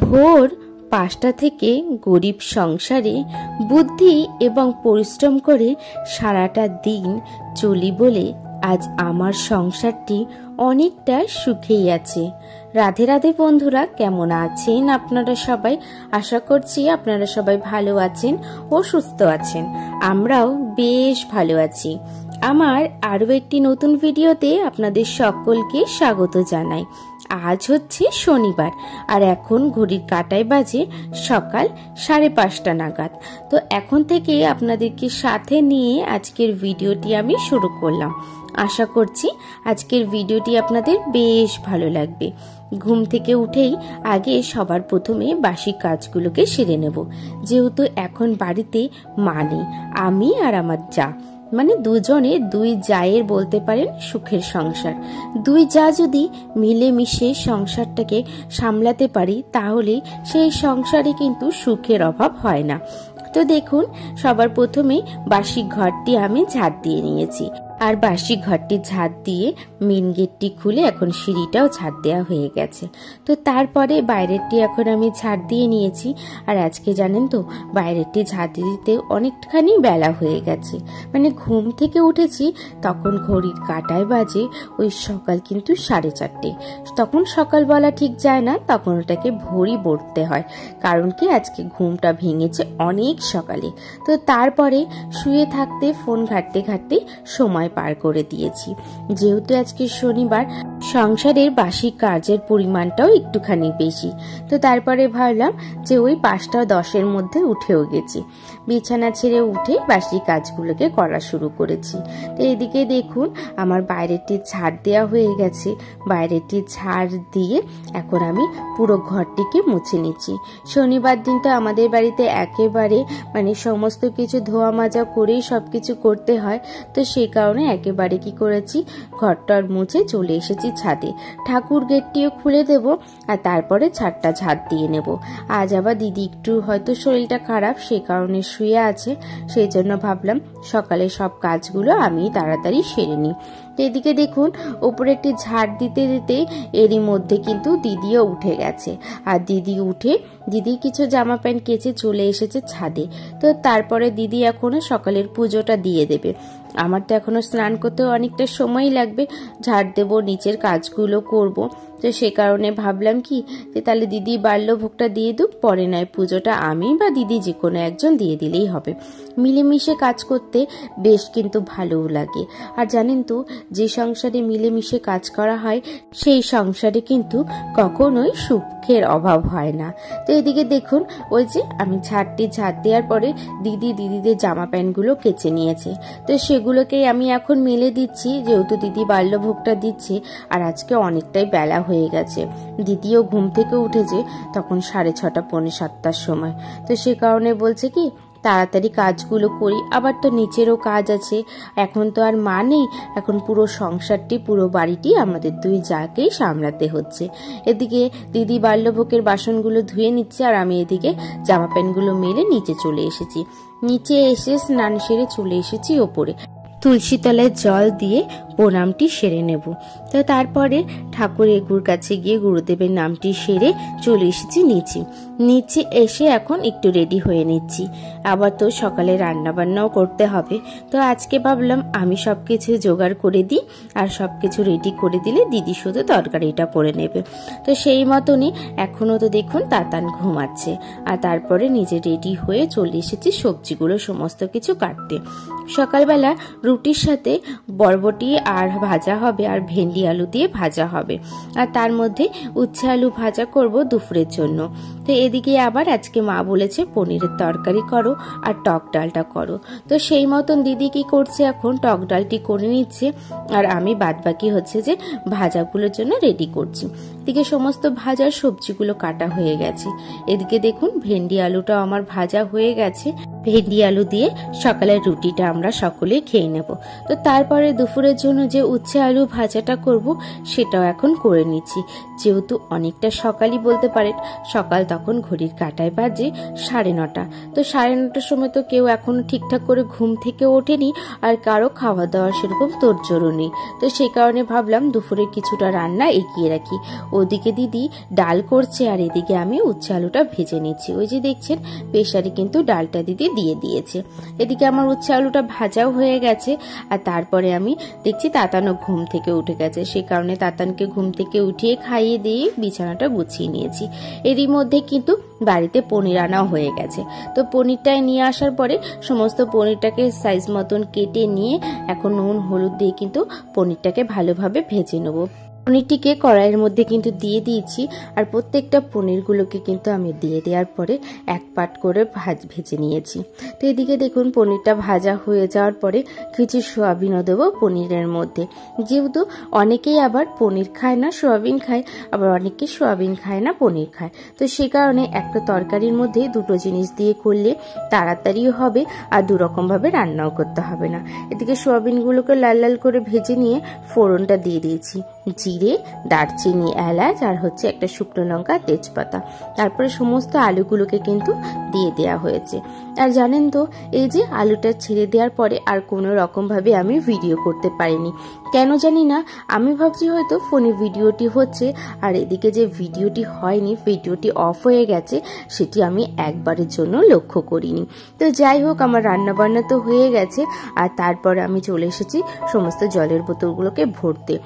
ভোর ৫টা থেকে গরিব সংসারে বুদ্ধি এবং পরিশ্রম করে সারাটা দিন চলি বলে আজ আমার সংসারটি অনেকটা সুখেই আছে। রাধে রাধে বন্ধুরা, কেমন আছেন আপনারা সবাই? আশা করছি আপনারা সবাই ভালো আছেন ও সুস্থ আছেন। আমরাও বেশ ভালো আছি। আমার আরও একটি নতুন ভিডিওতে আপনাদের সকলকে স্বাগত জানাই। আজ হচ্ছে শনিবার আর এখন ঘড়ির কাঁটায় বাজে সকাল ৫:৩০ নাগাদ। তো এখন থেকে আপনাদেরকে সাথে নিয়ে আজকের ভিডিওটি আমি শুরু করলাম। আশা করছি আজকের ভিডিওটি আপনাদের বেশ ভালো লাগবে। ঘুম থেকে উঠেই আগে সবার প্রথমে বাসি কাজগুলোকে সেরে নেব, যেহেতু এখন বাড়িতে মা নেই, আমি আর আমার যা, মানে দুজনে দুই জায়ের বলতে পারেন সুখের সংসার। দুই যা যদি মিলেমিশে সংসারটাকে সামলাতে পারি তাহলে সেই সংসারে কিন্তু সুখের অভাব হয় না। তো দেখুন, সবার প্রথমে বাসি ঘরটি আমি ঝাড় দিয়ে নিয়েছি, আর বাসি ঘরটি ঝাড় দিয়ে মেন গেটটি খুলে এখন সিঁড়িটাও ঝাড় দেওয়া হয়ে গেছে। তো তারপরে বাইরেরটি এখন আমি ঝাড় দিয়ে নিয়েছি। আর আজকে জানেন তো, বাইরেরটি ঝাড় দিতে অনেকখানি বেলা হয়ে গেছে। মানে ঘুম থেকে উঠেছি তখন ঘড়ির কাঁটায় বাজে ওই সকাল কিন্তু 4:30। তখন সকাল বলা ঠিক যায় না, তখন ওটাকে ভোরই বলতে হয়, কারণ কি আজকে ঘুমটা ভেঙেছে অনেক সকালে। তো তারপরে শুয়ে থাকতে ফোন ঘাঁটতে ঘাঁটতে সময় পার করে দিয়েছি। যেহেতু আজকে শনিবার, সংসারের বাসি কাজের পরিমাণটাও একটুখানি বেশি। তো তারপরে ভাবলাম যে ওই 5:10 মধ্যে উঠেও গেছি। বিছানা ছেড়ে উঠে বাসি কাজগুলোকে করা শুরু করেছি। তো এদিকে দেখুন, আমার বাইরেটি ঝাড় দেওয়া হয়ে গেছে। বাইরেটি ঝাড় দিয়ে এখন আমি পুরো ঘরটিকে মুছে নিচ্ছি। শনিবার দিন তো আমাদের বাড়িতে একেবারে মানে সমস্ত কিছু ধোয়া মাজা করেই সবকিছু করতে হয়। তো সেই কারণে একেবারে কি করেছি, ঘরটার মুছে চলে এসেছি ছাদে। ঠাকুর গেটটিও খুলে দেব আর তারপরে ছাদটা ঝাড় দিয়ে নেব। আজ আবার দিদি একটু হয়তো শরীরটা খারাপ, সেই কারণে শুয়ে আছে, সেই জন্য ভাবলাম সকালে সব কাজগুলো আমি তাড়াতাড়ি সেরে নিই। তো এদিকে দেখুন, ওপরে একটি ঝাড় দিতে দিতে এরই মধ্যে কিন্তু দিদিও উঠে গেছে। আর দিদি উঠে দিদির কিছু জামা প্যান্ট কেচে চলে এসেছে ছাদে। তো তারপরে দিদি এখনো সকালের পুজোটা দিয়ে দেবে। আমার তো এখনো স্নান করতে অনেকটা সময় লাগবে, ঝাড় দেবো, নিচের কাজগুলো করব। তো সে কারণে ভাবলাম কি যে তাহলে দিদি বাল্য ভোগটা দিয়ে দুক, পরে নয় পুজোটা আমি বা দিদি যে কোনো একজন দিয়ে দিলেই হবে। মিলেমিশে কাজ করতে বেশ কিন্তু ভালোও লাগে। আর জানেন তো, যে সংসারে মিলেমিশে কাজ করা হয় সেই সংসারে কিন্তু কখনোই সুখের অভাব হয় না। তো এদিকে দেখুন, ওই যে আমি ঝাড় দেওয়ার পরে দিদিদের জামা প্যান্টগুলো কেচে নিয়েছে। তো সেগুলোকেই আমি এখন মেলে দিচ্ছি, যেহেতু দিদি বাল্যভোগটা দিচ্ছে। আর আজকে অনেকটাই বেলা হয়ে গেছে, দিদিও ঘুম থেকে উঠেছে তখন 6:30 পৌনে 7টার সময়। তো সে কারণে বলছে কি তাড়াতাড়ি কাজগুলো করি, আবার তো নিচেরও কাজ আছে। এখন তো আর মা নেই, এখন পুরো সংসারটি পুরো বাড়িটি আমাদের দুই জাকেই সামলাতে হচ্ছে। এদিকে দিদি বাল্যভোগের বাসনগুলো ধুয়ে নিচ্ছে আর আমি এদিকে জামা প্যান্টগুলো মেলে নিচে চলে এসেছি। নিচে এসে স্নান সেরে চলে এসেছি ওপরে, তুলসী তলায় জল দিয়ে প্রণামটি সেরে নেব। তো তারপরে ঠাকুর এগুর কাছে গিয়ে গুরুদেবের নামটি সেরে চলে এসেছি নিচে এসে এখন একটু রেডি হয়ে নিচ্ছি। আবার তো সকালে রান্না বান্নাও করতে হবে। তো আজকে ভাবলাম আমি সবকিছু জোগাড় করে দিই, আর সবকিছু রেডি করে দিলে দিদি শুধু তরকারিটা করে নেবে। তো সেই মতনই এখনো তো দেখুন তাতান ঘুমাচ্ছে। আর তারপরে নিজে রেডি হয়ে চলে এসেছি সবজিগুলো সমস্ত কিছু কাটতে। সকালবেলা রুটির সাথে বরবটি আর ভাজা হবে, আর ভেন্ডি আলু দিয়ে ভাজা হবে, আর তার মধ্যে উচ্ছে আলু ভাজা করব দুপুরের জন্য। তো এদিকে আবার আজকে মা বলেছে পনিরের তরকারি করো আর টক ডালটা করো। তো সেই মতন দিদি কি করছে, এখন টক ডালটি করে নিচ্ছে, আর আমি বাদবাকি হচ্ছে যে ভাজাগুলোর জন্য রেডি করছি। এদিকে সমস্ত ভাজার সবজিগুলো কাটা হয়ে গেছে। এদিকে দেখুন ভেন্ডি আলুটাও আমার ভাজা হয়ে গেছে। ভেন্ডি আলু দিয়ে সকালের রুটিটা আমরা সকলেই খেয়ে নেব। তো তারপরে দুপুরের জন্য যে উচ্ছে আলু ভাজাটা করব সেটাও এখন করে নিচ্ছি। যেহেতু অনেকটা সকালই বলতে পারেন, সকাল তখন ঘড়ির কাঁটায় বাজে 9:30। তো 9:30টার সময় তো কেউ এখনো ঠিকঠাক করে ঘুম থেকে ওঠেনি, আর কারো খাওয়া দাওয়া সেরকম তোড়জোড়ও নেই। তো সেই কারণে ভাবলাম দুপুরে কিছুটা রান্না এগিয়ে রাখি। ওদিকে দিদি ডাল করছে আর এদিকে আমি উচ্ছে আলুটা ভেজে নিচ্ছি। ওই যে দেখছেন প্রেসারে কিন্তু ডালটা দিদি দিয়ে দিয়েছে। এদিকে আমার উচ্ছে আলুটা ভাজাও হয়ে গেছে। আর তারপরে আমি দেখছি তাতানও ঘুম থেকে উঠে গেছে, সে কারণে তাতানকে ঘুম থেকে উঠিয়ে খাইয়ে দিয়ে বিছানাটা গুছিয়ে নিয়েছি। এরই মধ্যে কিন্তু বাড়িতে পনির আনাও হয়ে গেছে। তো পনিরটায় নিয়ে আসার পরে সমস্ত পনিরটাকে সাইজ মতন কেটে নিয়ে এখন নুন হলুদ দিয়ে কিন্তু পনিরটাকে ভালোভাবে ভেজে নেবো। পনিরটিকে কড়াইয়ের মধ্যে কিন্তু দিয়ে দিয়েছি, আর প্রত্যেকটা পনিরগুলোকে কিন্তু আমি দিয়ে দেওয়ার পরে এক পাট করে ভেজে নিয়েছি। তো এদিকে দেখুন পনিরটা ভাজা হয়ে যাওয়ার পরে কিছু সোয়াবিনও দেবো পনিরের মধ্যে। যেহেতু অনেকেই আবার পনির খায় না, সোয়াবিন খায়, আবার অনেকে সোয়াবিন খায় না পনির খায়। তো সে কারণে একটা তরকারির মধ্যে দুটো জিনিস দিয়ে করলে তাড়াতাড়িও হবে আর দুরকমভাবে রান্নাও করতে হবে না। এদিকে সোয়াবিনগুলোকে লাল লাল করে ভেজে নিয়ে ফোড়নটা দিয়ে দিয়েছি। জিরে, দারচিনি, এলাচ আর হচ্ছে একটা শুকনো লঙ্কা, তেজপাতা। তারপরে সমস্ত আলুগুলোকে কিন্তু দিয়ে দেওয়া হয়েছে। আর জানেন তো, এই যে আলুটা ছেড়ে দেওয়ার পরে আর কোনো রকমভাবে আমি ভিডিও করতে পারিনি, কেন জানি না। আমি ভাবছি হয়তো ফোনে ভিডিওটি হচ্ছে, আর এদিকে যে ভিডিওটি হয়নি, ভিডিওটি অফ হয়ে গেছে, সেটি আমি একবারের জন্য লক্ষ্য করিনি। তো যাই হোক, আমার রান্নাবান্না তো হয়ে গেছে। আর তারপরে আমি চলে এসেছি সমস্ত জলের বোতলগুলোকে ভরতে।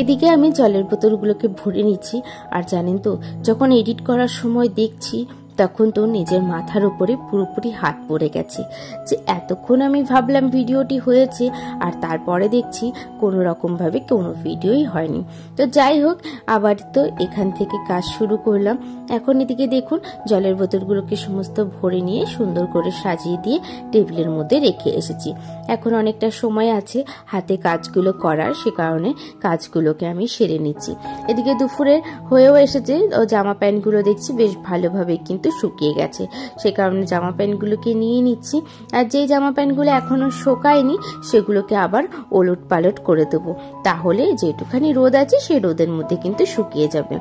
এদিকে আমি জলের বোতলগুলোকে ভরে নিচ্ছি। আর জানেন তো, যখন এডিট করার সময় দেখছি তখন তো নিজের মাথার উপরে পুরোপুরি হাত পড়ে গেছে, যে এতক্ষণ আমি ভাবলাম ভিডিওটি হয়েছে, আর তারপরে দেখছি কোনো রকমভাবে কোনো ভিডিওই হয়নি। তো যাই হোক, আবার তো এখান থেকে কাজ শুরু করলাম। এখন এদিকে দেখুন জলের বোতলগুলোকে সমস্ত ভরে নিয়ে সুন্দর করে সাজিয়ে দিয়ে টেবিলের মধ্যে রেখে এসেছি। এখন অনেকটা সময় আছে হাতে কাজগুলো করার, সে কারণে কাজগুলোকে আমি সেরে নিচ্ছি। এদিকে দুপুরের হয়েও এসেছে, জামা প্যান্টগুলো দেখছি বেশ ভালোভাবে কিন্তু শুকিয়ে গেছে, সে কারণে জামা প্যান্টগুলোকে নিয়ে নিচ্ছি। আর যে জামা প্যান্টগুলো এখনো শুকায়নি সেগুলোকে আবার ওলট পালট করে দেবো, তাহলে যেটুখানি রোদ আছে সেই রোদের মধ্যে কিন্তু শুকিয়ে যাবে।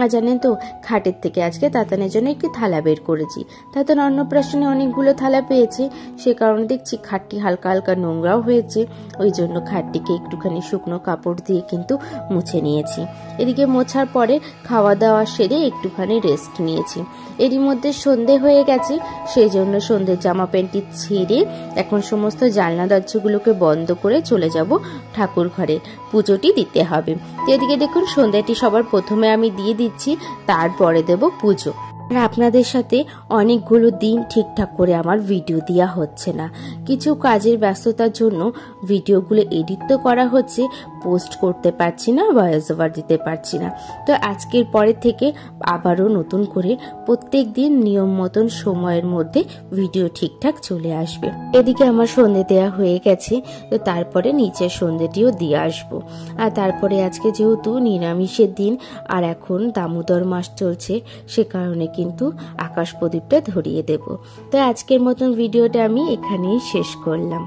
আর জানেন তো, খাটের থেকে আজকে তাতানের জন্য একটি থালা বের করেছি। তাতান অন্নপ্রাশনে অনেকগুলো থালা পেয়েছে, সে কারণে দেখছি খাটটি হালকা হালকা নোংরাও হয়েছে। ওই জন্য খাটটিকে একটুখানি শুকনো কাপড় দিয়ে কিন্তু মুছে নিয়েছি। এদিকে মোছার পরে খাওয়া দাওয়া সেরে একটুখানি রেস্ট নিয়েছি। এরই মধ্যে সন্ধে হয়ে গেছে, সেই জন্য সন্ধ্যের জামা প্যান্টটি ছেড়ে এখন সমস্ত জানলা দরজাগুলোকে বন্ধ করে চলে যাব ঠাকুর ঘরে, পুজোটি দিতে হবে। এদিকে দেখুন সন্ধ্যাটি সবার প্রথমে আমি দিয়ে দিচ্ছি, তারপরে দেব পুজো। আর আপনাদের সাথে অনেকগুলো দিন ঠিকঠাক করে আমার ভিডিও দেওয়া হচ্ছে না, কিছু কাজের ব্যস্ততার জন্য ভিডিওগুলো এডিট তো করা হচ্ছে, পোস্ট করতে পারছি না, ভয়েস ওভার দিতে পারছি না। তো আজকের পরে থেকে আবারও নতুন করে প্রত্যেক দিন নিয়ম মতন সময়ের মধ্যে ভিডিও ঠিকঠাক চলে আসবে। এদিকে আমার সন্ধে দেওয়া হয়ে গেছে, তো তারপরে নিচের সন্ধেটিও দিয়ে আসবো। আর তারপরে আজকে যেহেতু নিরামিষের দিন আর এখন দামোদর মাস চলছে, সে কারণে কিন্তু আকাশ প্রদীপটা ধরিয়ে দেব। তো আজকের মতন ভিডিওটা আমি এখানেই শেষ করলাম।